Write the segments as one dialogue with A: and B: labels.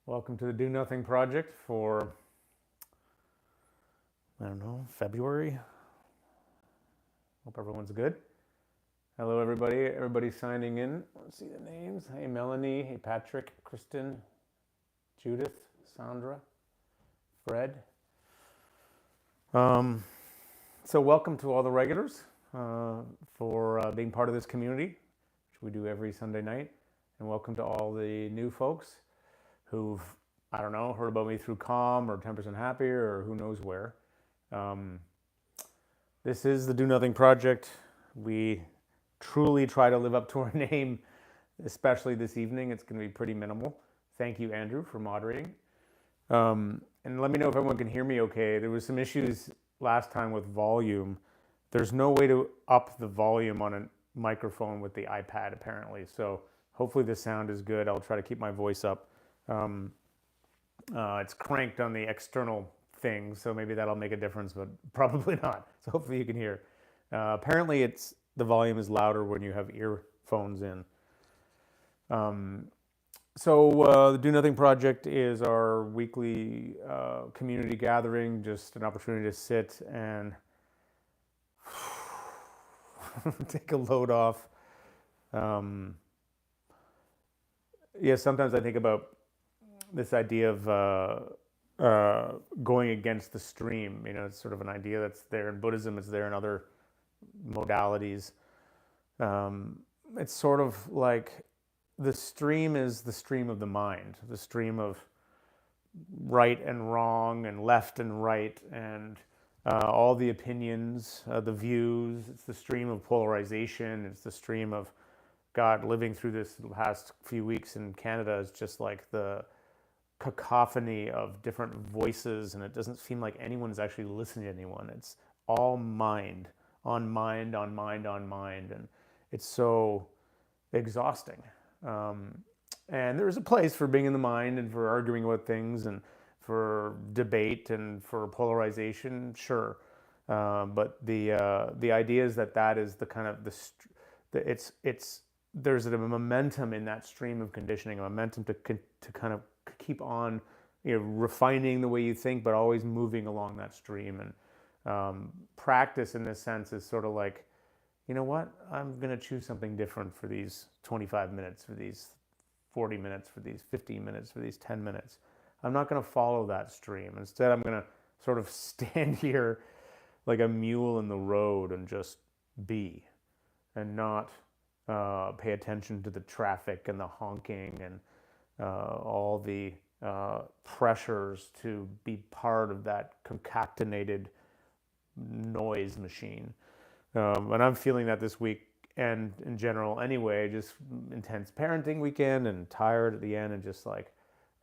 A: Welcome to the Do Nothing Project for, February. Hope everyone's good. Hello, everybody. Everybody's signing in. Let's see the names. Hey, Melanie. Hey, Patrick, Kristen, Judith, Sandra, Fred. So welcome to all the regulars for being part of this community, which we do every Sunday night. And welcome to all the new folks who've, heard about me through Calm or 10% Happier or who knows where. This is the Do Nothing Project. We truly try to live up to our name, especially this evening. It's going to be pretty minimal. Thank you, Andrew, for moderating. And let me know if everyone can hear me okay. There was some issues last time with volume. There's no way to up the volume on a microphone with the iPad, apparently. So hopefully the sound is good. I'll try to keep my voice up. It's cranked on the external thing, so maybe that'll make a difference, but probably not. So hopefully you can hear. Apparently the volume is louder when you have earphones in. So the Do Nothing Project is our weekly community gathering, just an opportunity to sit and take a load off. Sometimes I think about this idea of going against the stream. It's sort of an idea that's there in Buddhism, it's there in other modalities. It's sort of like the stream is the stream of the mind, the stream of right and wrong and left and right and all the opinions, the views. It's the stream of polarization. It's the stream of, God, living through this last few weeks in Canada is just like the cacophony of different voices, and it doesn't seem like anyone's actually listening to anyone. It's all mind, on mind, on mind, on mind, and it's so exhausting. And there's a place for being in the mind and for arguing about things and for debate and for polarization, sure. But the idea is that is the kind of there's a momentum in that stream of conditioning, a momentum to kind of keep on, refining the way you think, but always moving along that stream. And practice in this sense is sort of like, you know what? I'm going to choose something different for these 25 minutes, for these 40 minutes, for these 15 minutes, for these 10 minutes. I'm not going to follow that stream. Instead, I'm going to sort of stand here like a mule in the road and just be, and not pay attention to the traffic and the honking and all the pressures to be part of that concatenated noise machine. And I'm feeling that this week, and in general anyway, just intense parenting weekend and tired at the end, and just like,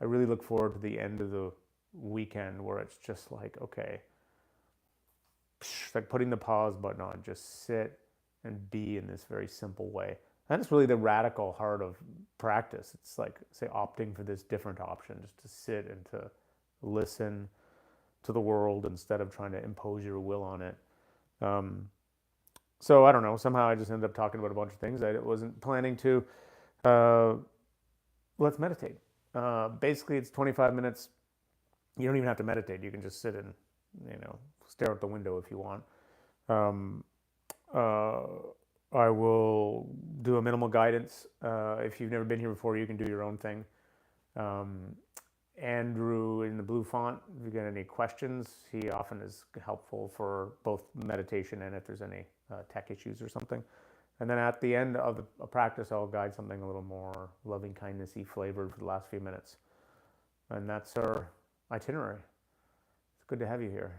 A: I really look forward to the end of the weekend where it's just like, okay, like putting the pause button on, just sit and be in this very simple way. And it's really the radical heart of practice. It's like, say, opting for this different option, just to sit and to listen to the world instead of trying to impose your will on it. So I don't know, somehow I just ended up talking about a bunch of things I wasn't planning to. Let's meditate. Basically, it's 25 minutes. You don't even have to meditate. You can just sit and, stare out the window if you want. I will do a minimal guidance. If you've never been here before, you can do your own thing. Andrew in the blue font, if you get any questions, he often is helpful for both meditation and if there's any tech issues or something. And then at the end of a practice, I'll guide something a little more loving kindness-y flavored for the last few minutes. And that's our itinerary. It's good to have you here.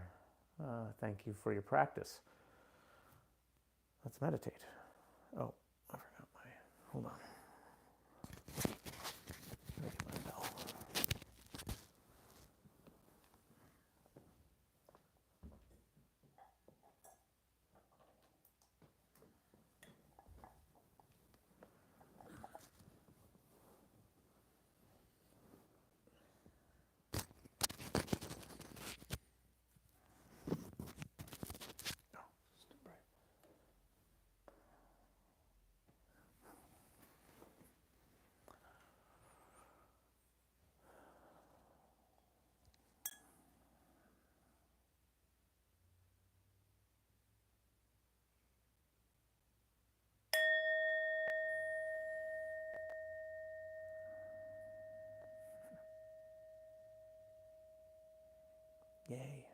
A: Thank you for your practice. Let's meditate. Oh, I forgot hold on. My bell. Yay.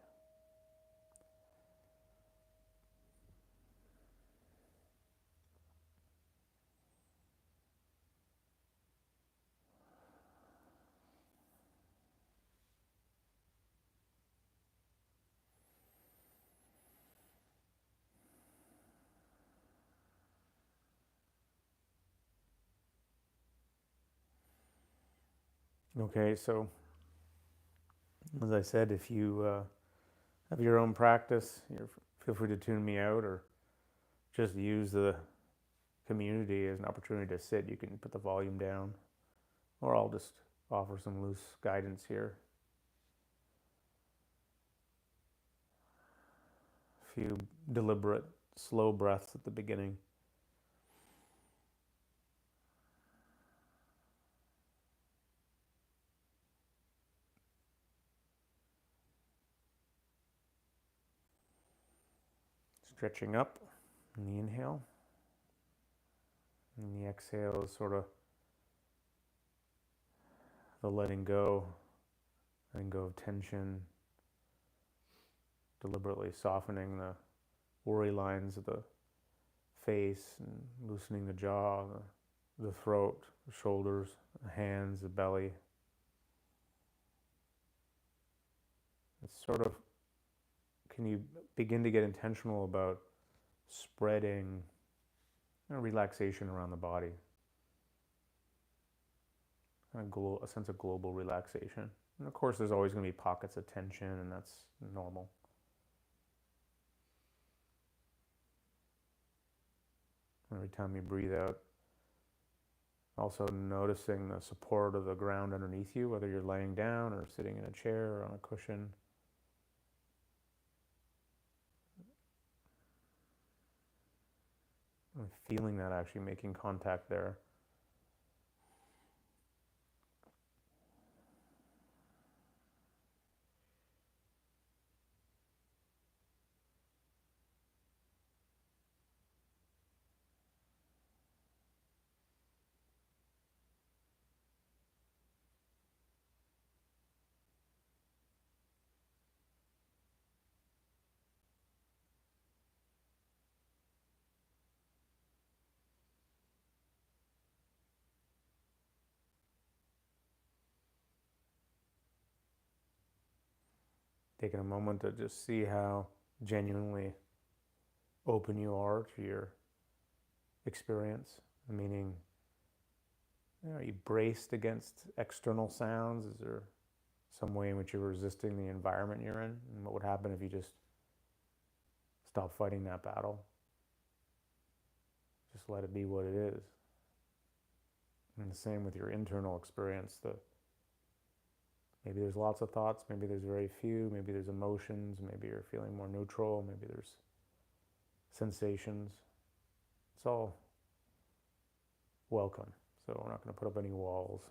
A: Okay, so as I said, if you have your own practice, feel free to tune me out or just use the community as an opportunity to sit. You can put the volume down, or I'll just offer some loose guidance here. A few deliberate, slow breaths at the beginning. Stretching up in the inhale. And the exhale is sort of the letting go of tension, deliberately softening the worry lines of the face and loosening the jaw, the throat, the shoulders, the hands, the belly. It's sort of, can you begin to get intentional about spreading relaxation around the body? A sense of global relaxation. And of course, there's always going to be pockets of tension, and that's normal. Every time you breathe out, also noticing the support of the ground underneath you, whether you're laying down or sitting in a chair or on a cushion. And feeling that, actually making contact there. Taking a moment to just see how genuinely open you are to your experience, meaning, are you braced against external sounds? Is there some way in which you're resisting the environment you're in? And what would happen if you just stop fighting that battle? Just let it be what it is. And the same with your internal experience. Maybe there's lots of thoughts, maybe there's very few, maybe there's emotions, maybe you're feeling more neutral, maybe there's sensations. It's all welcome. So we're not going to put up any walls.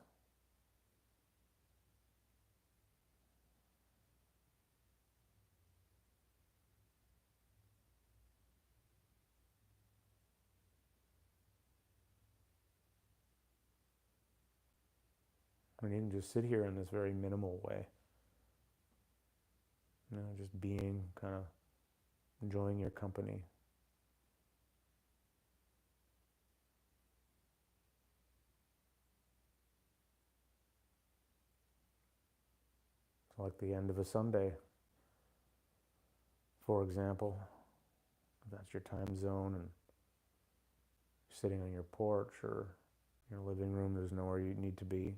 A: And you can just sit here in this very minimal way. Just being, kind of enjoying your company. It's like the end of a Sunday, for example. If that's your time zone and you're sitting on your porch or your living room, there's nowhere you need to be,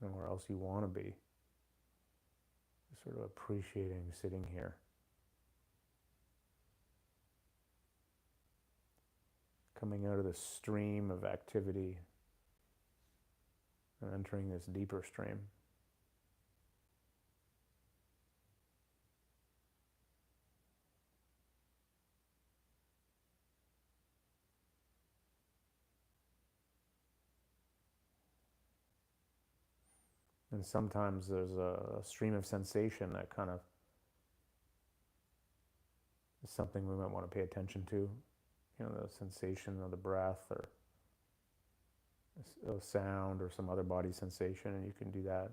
A: nowhere else you want to be. Just sort of appreciating sitting here. Coming out of this stream of activity and entering this deeper stream. And sometimes there's a stream of sensation that kind of is something we might want to pay attention to. The sensation of the breath or a sound or some other body sensation, and you can do that.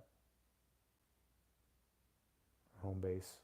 A: home base.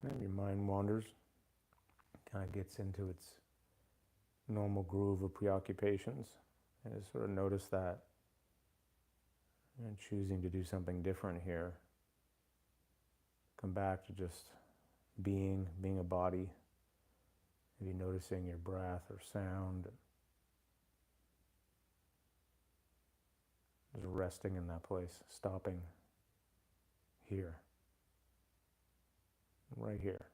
A: And your mind wanders, kind of gets into its normal groove of preoccupations. And just sort of notice that and choosing to do something different here. Come back to just being a body, maybe noticing your breath or sound, just resting in that place, stopping here, right here.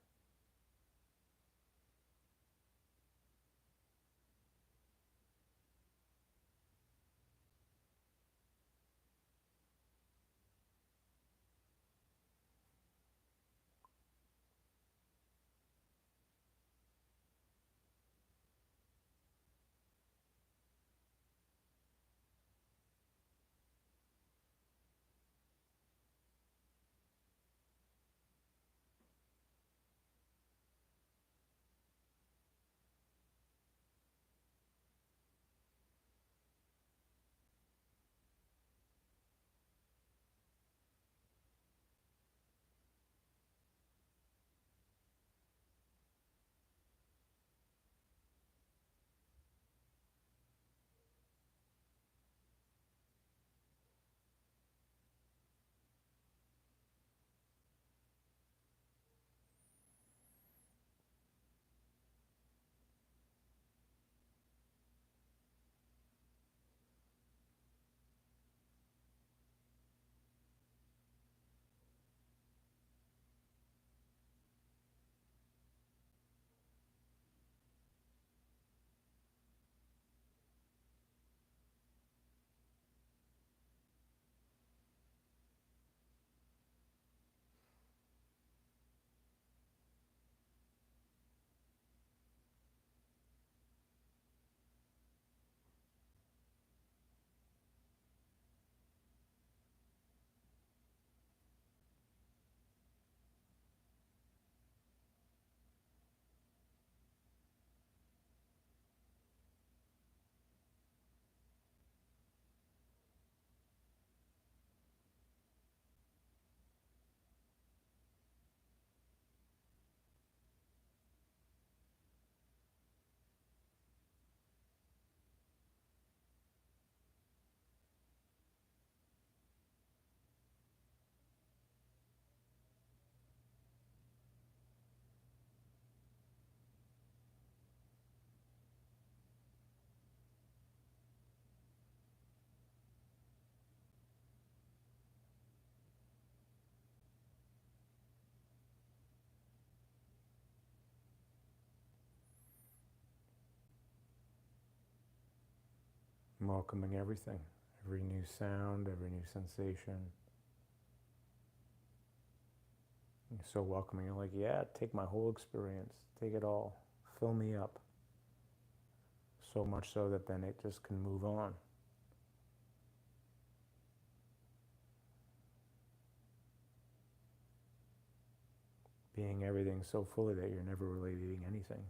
A: welcoming everything, every new sound, every new sensation. You're so welcoming. You're like, yeah, take my whole experience, take it all, fill me up. So much so that then it just can move on. Being everything so fully that you're never really eating anything.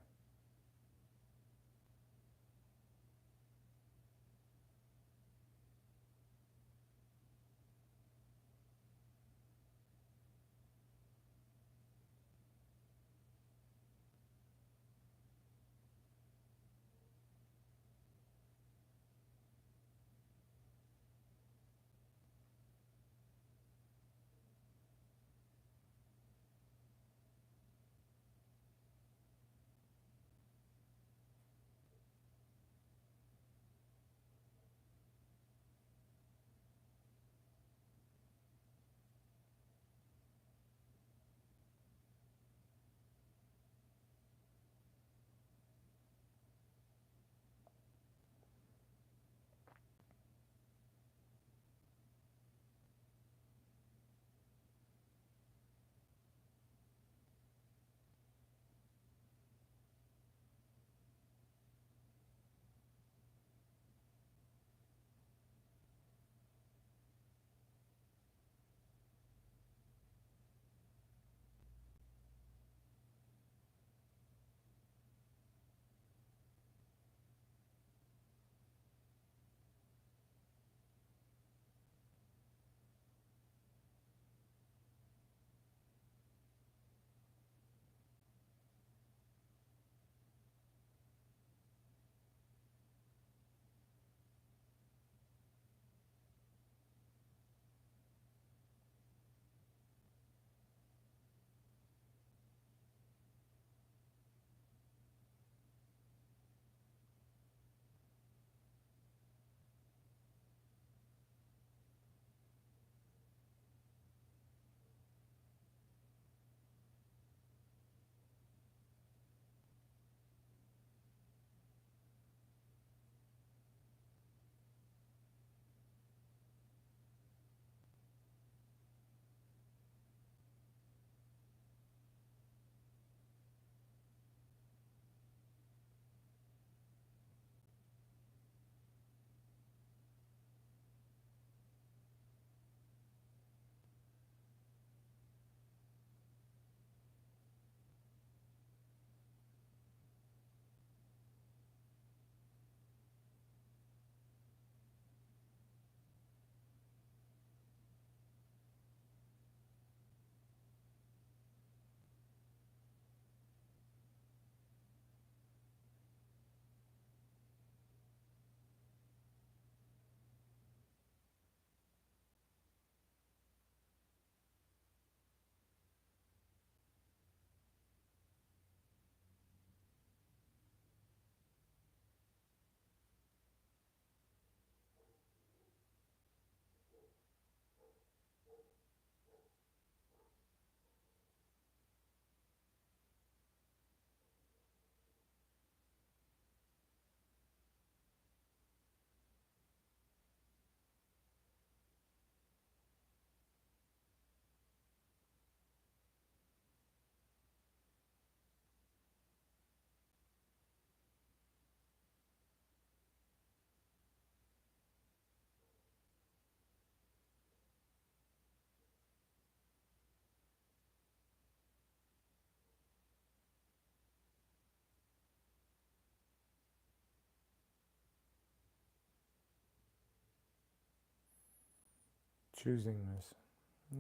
A: Choosing this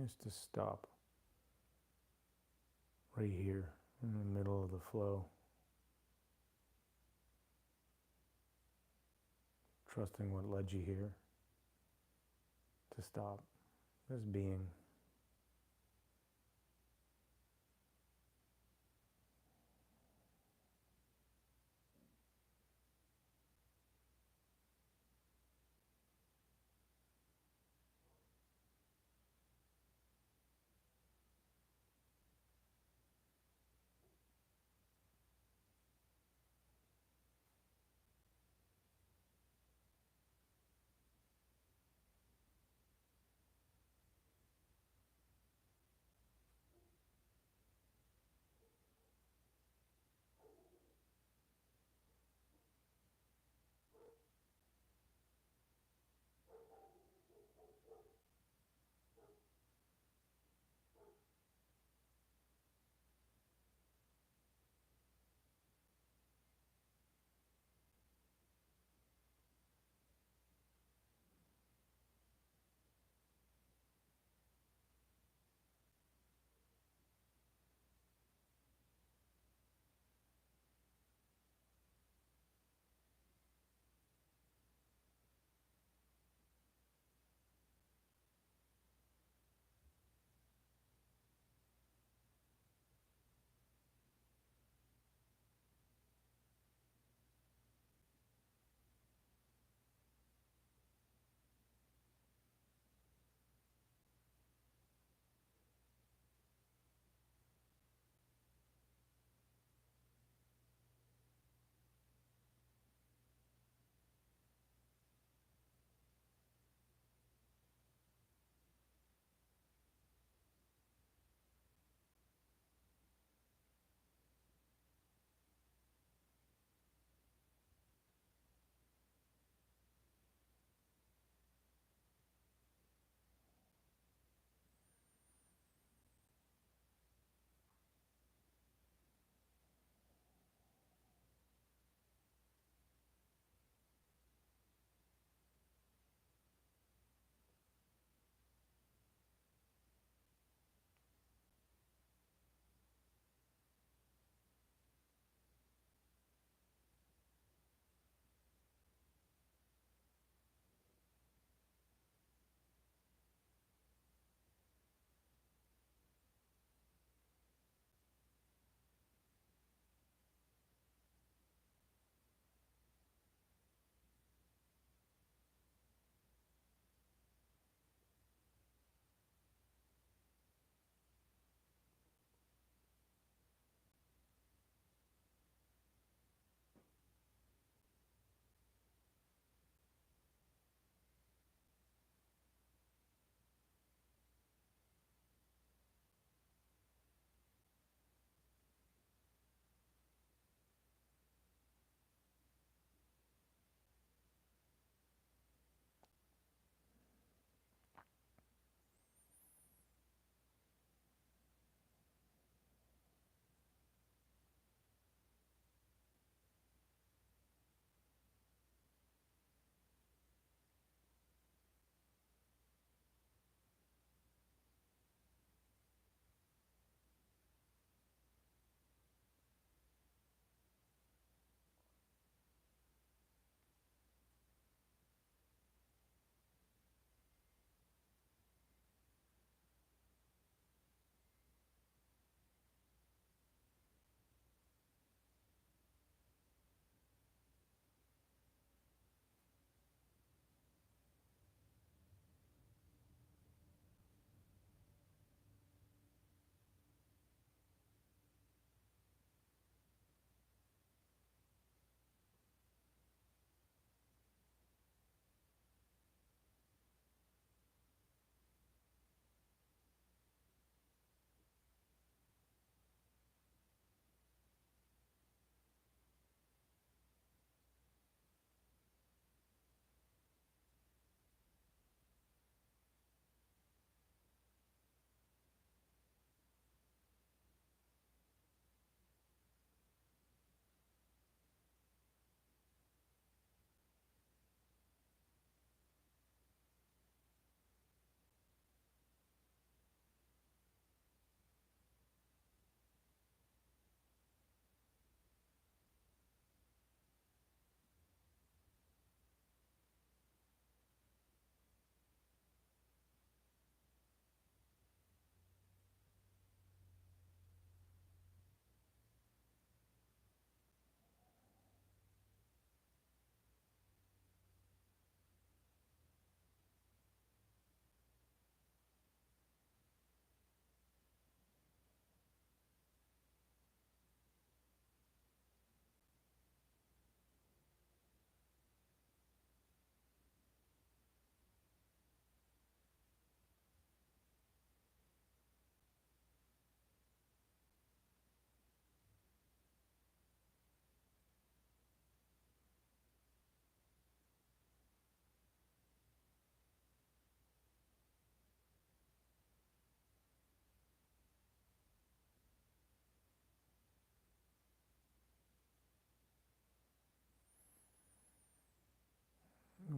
A: is to stop right here in the middle of the flow, trusting what led you here, to stop, just being.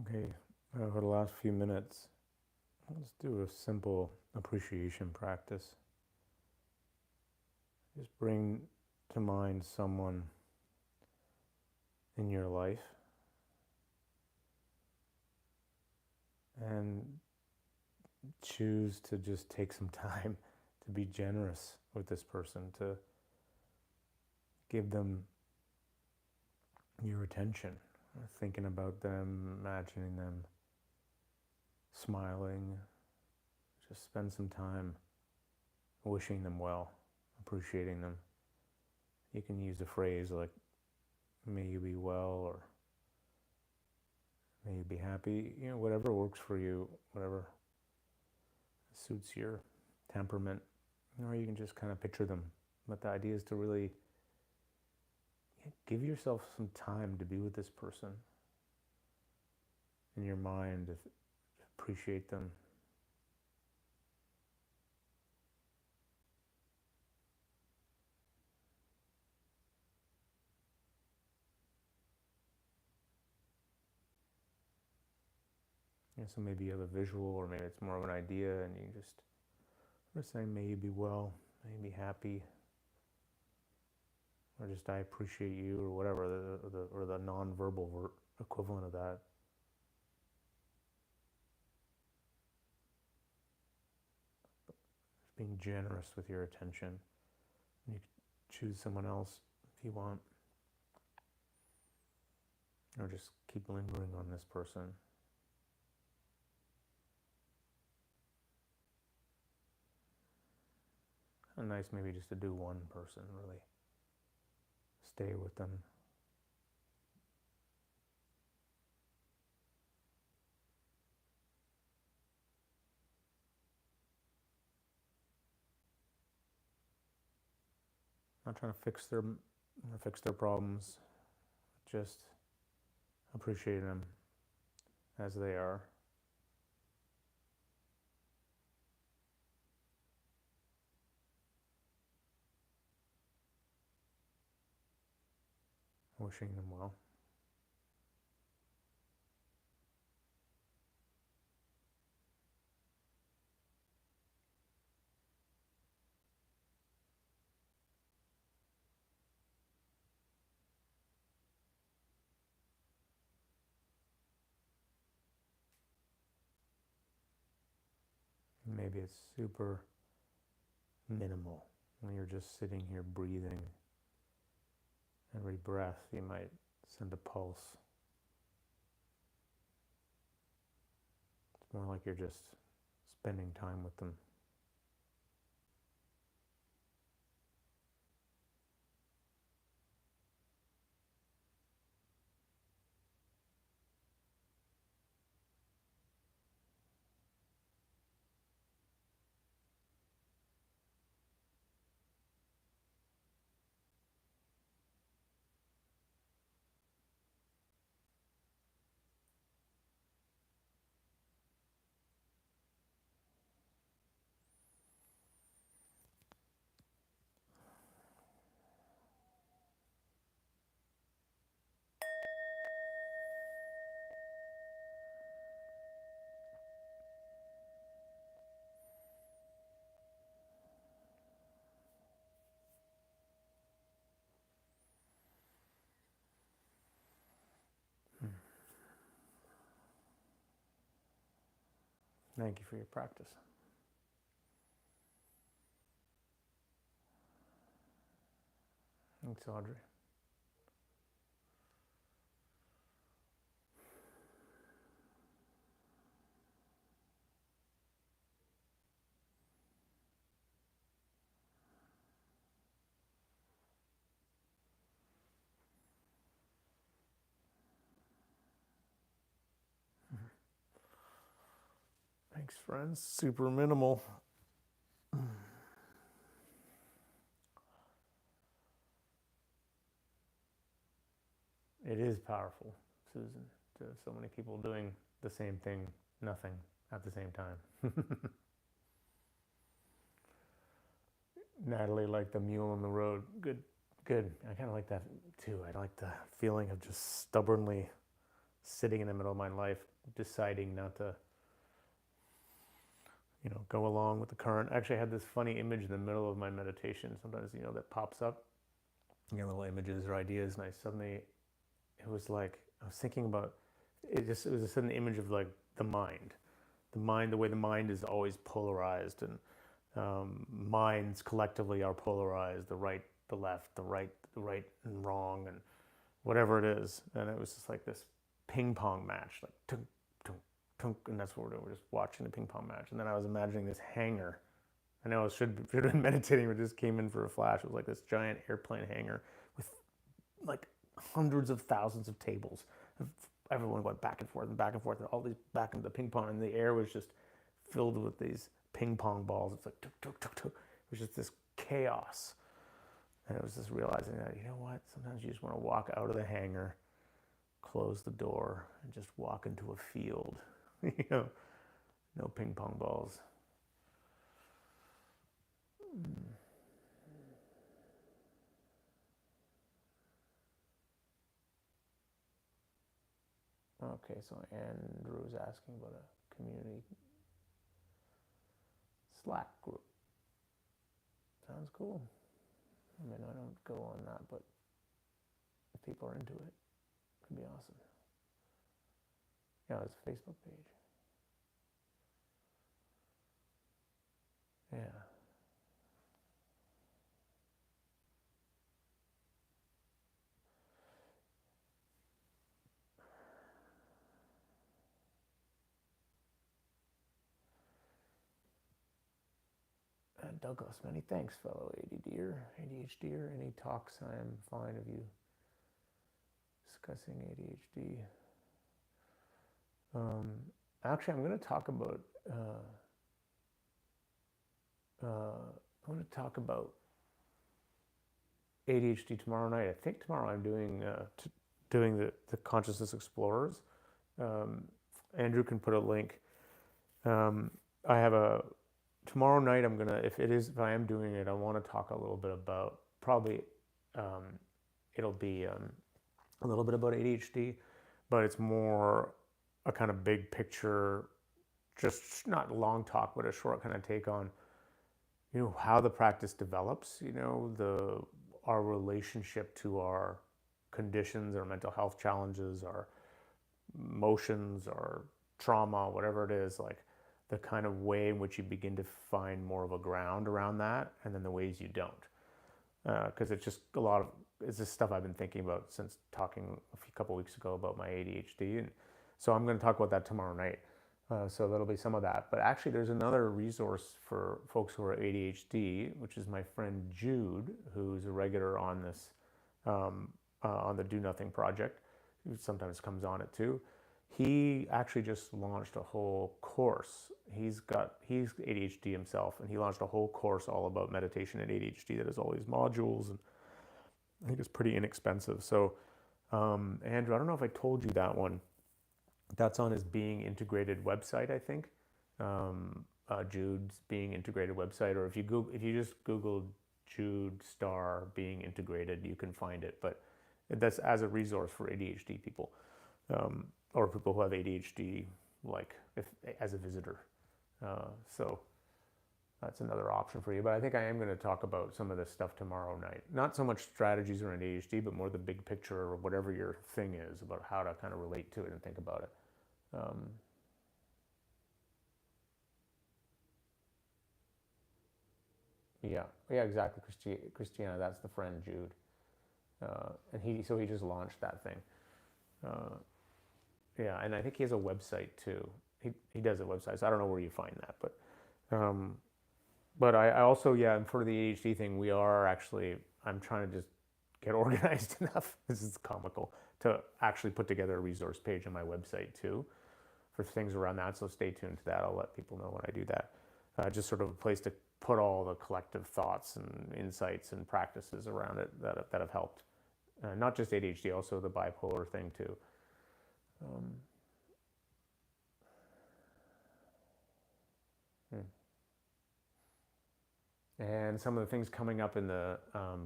A: Okay, for the last few minutes, let's do a simple appreciation practice. Just bring to mind someone in your life and choose to just take some time to be generous with this person, to give them your attention, thinking about them, imagining them smiling. Just spend some time wishing them well, appreciating them. You can use a phrase like, may you be well, or may you be happy, whatever works for you, whatever suits your temperament. Or you can just kind of picture them. But the idea is to really give yourself some time to be with this person in your mind, appreciate them. So maybe you have a visual, or maybe it's more of an idea, and you just are saying, may you be well, may you be happy, or just I appreciate you, or whatever, or the non-verbal equivalent of that. Just being generous with your attention. You can choose someone else if you want, or just keep lingering on this person. And nice maybe just to do one person, really stay with them. Not trying to fix their problems, just appreciate them as they are. Wishing them well. Maybe it's super minimal when you're just sitting here breathing. Every breath you might send a pulse. It's more like you're just spending time with them. Thank you for your practice. Thanks, Audrey. Thanks, friends. Super minimal. It is powerful, Susan, to have so many people doing the same thing, nothing, at the same time. Natalie liked the mule on the road. Good. I kind of like that too. I like the feeling of just stubbornly sitting in the middle of my life, deciding not to, go along with the current. Actually, I had this funny image in the middle of my meditation. Sometimes, that pops up, little images or ideas, and it was like, I was thinking about, it was a sudden image of like the mind, the way the mind is always polarized, and minds collectively are polarized, the right, the left, the right and wrong, and whatever it is. And it was just like this ping pong match, like tunk, tunk, tunk, and that's what we're doing. We're just watching the ping pong match. And then I was imagining this hangar. I know I should have been meditating, but just came in for a flash. It was like this giant airplane hangar with like hundreds of thousands of tables. Everyone went back and forth, and all these back into the ping pong, and the air was just filled with these ping pong balls. It's like tuk, tuk, tuk, tuk. It was just this chaos. And it was just realizing that, you know what, sometimes you just want to walk out of the hangar, close the door, and just walk into a field. No ping pong balls. Okay, so Andrew's asking about a community Slack group. Sounds cool. I mean, I don't go on that, but if people are into it, it could be awesome. Yeah, it's a Facebook page. Yeah. Douglas, many thanks, fellow ADHDer. Any talks? I am fine of you discussing ADHD. Actually, I'm going to talk about. I'm going to talk about ADHD tomorrow night. I think tomorrow I'm doing the Consciousness Explorers. Andrew can put a link. I have tomorrow night. I'm gonna, if I am doing it, I want to talk a little bit about, probably it'll be a little bit about ADHD, but it's more a kind of big picture, just not a long talk, but a short kind of take on, how the practice develops, our relationship to our conditions, our mental health challenges, our emotions, our trauma, whatever it is, like the kind of way in which you begin to find more of a ground around that, and then the ways you don't. Because it's just it's this stuff I've been thinking about since talking a couple weeks ago about my ADHD. And so I'm going to talk about that tomorrow night. So that'll be some of that. But actually, there's another resource for folks who are ADHD, which is my friend Jude, who's a regular on this, on the Do Nothing Project, who sometimes comes on it too. He actually just launched a whole course. He's ADHD himself, and he launched a whole course all about meditation and ADHD that has all these modules, and I think it's pretty inexpensive. So, Andrew, I don't know if I told you that one. That's on his Being Integrated website, I think. Jude's Being Integrated website, or if you just Google Jude Star Being Integrated, you can find it. But that's as a resource for ADHD people, or people who have ADHD, as a visitor. So that's another option for you. But I think I am going to talk about some of this stuff tomorrow night. Not so much strategies around ADHD, but more the big picture, or whatever your thing is, about how to kind of relate to it and think about it. Yeah, exactly, Christiana. That's the friend Jude, and he just launched that thing. Yeah, and I think he has a website too. He does a website, so I don't know where you find that, but I also, and for the ADHD thing, I'm trying to just get organized enough. This is comical, to actually put together a resource page on my website too, for things around that. So stay tuned to that. I'll let people know when I do that. Just sort of a place to put all the collective thoughts and insights and practices around it that have helped. Not just ADHD, also the bipolar thing too. And some of the things coming up in the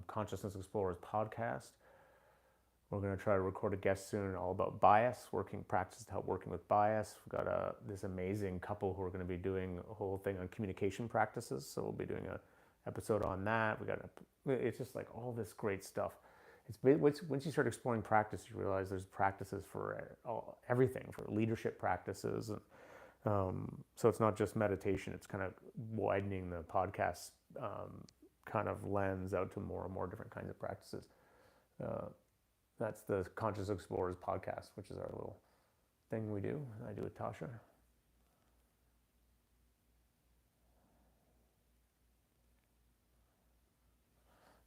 A: Consciousness Explorers podcast. We're going to try to record a guest soon all about bias, working practices to help working with bias. We've got this amazing couple who are going to be doing a whole thing on communication practices. So we'll be doing a episode on that. It's just like all this great stuff. Once you start exploring practice, you realize there's practices for everything, for leadership practices. And so it's not just meditation. It's kind of widening the podcast kind of lens out to more and more different kinds of practices. That's the Conscious Explorers podcast, which is our little thing we do. I do with Tasha.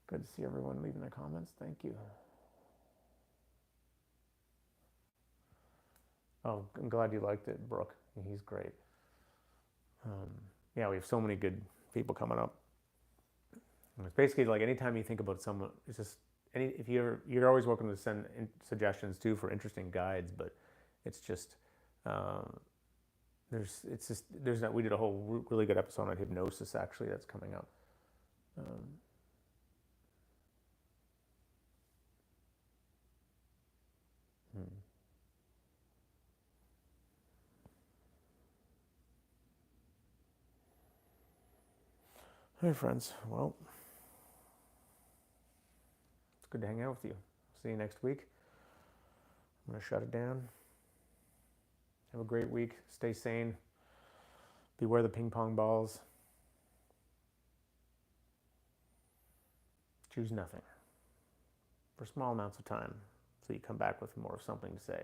A: Good to see everyone leaving their comments. Thank you. Oh, I'm glad you liked it, Brooke. He's great. Yeah, we have so many good people coming up. It's basically like anytime you think about someone, it's just if you're always welcome to send suggestions too for interesting guides, but it's just we did a whole really good episode on hypnosis actually that's coming up. Hey friends, well, it's good to hang out with you. See you next week. I'm gonna shut it down. Have a great week. Stay sane. Beware the ping pong balls. Choose nothing for small amounts of time so you come back with more of something to say.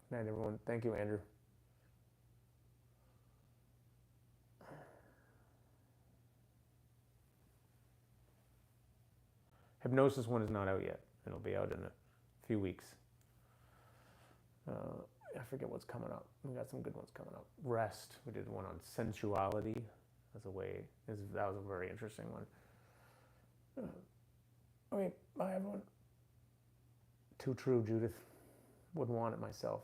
A: Good night, everyone. Thank you, Andrew. Hypnosis one is not out yet. It'll be out in a few weeks. I forget what's coming up. We got some good ones coming up. Rest. We did one on sensuality as a way. That was a very interesting one. Okay, bye everyone. Too true, Judith. Wouldn't want it myself.